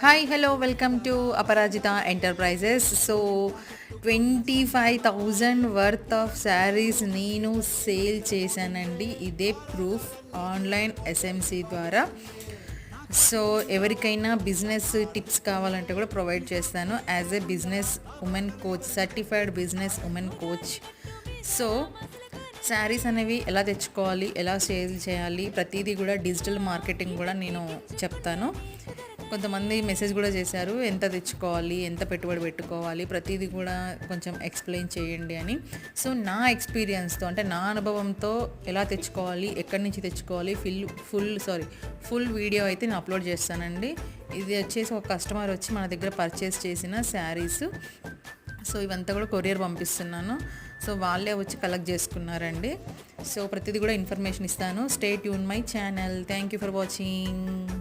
Hi hello welcome to Aparajita enterprises. So 25,000 worth of saris నేను sale చేశానండి. ఇదే proof online SMC ద్వారా. So ఎవరికైనా బిజినెస్ టిప్స్ కావాలంటే కూడా ప్రొవైడ్ చేస్తాను as a business women coach, certified business women coach. So saris అనేవి ఎలా తెచ్చుకోవాలి, ఎలా సేల్ చేయాలి, ప్రతిదీ కూడా డిజిటల్ మార్కెటింగ్ కూడా నేను చెప్తాను. కొంతమంది మెసేజ్ కూడా చేశారు, ఎంత తెచ్చుకోవాలి, ఎంత పెట్టుబడి పెట్టుకోవాలి, ప్రతిదీ కూడా కొంచెం ఎక్స్ప్లెయిన్ చేయండి అని. సో నా ఎక్స్పీరియన్స్తో, అంటే నా అనుభవంతో ఎలా తెచ్చుకోవాలి, ఎక్కడి నుంచి తెచ్చుకోవాలి, ఫుల్ వీడియో అయితే నేను అప్లోడ్ చేస్తానండి. ఇది వచ్చేసి ఒక కస్టమర్ వచ్చి మన దగ్గర పర్చేస్ చేసిన శారీస్. సో ఇవంతా కూడా కొరియర్ పంపిస్తున్నాను. సో వాళ్ళే వచ్చి కలెక్ట్ చేసుకున్నారండి. సో ప్రతిదీ కూడా ఇన్ఫర్మేషన్ ఇస్తాను. Stay tune my channel. Thank you for watching.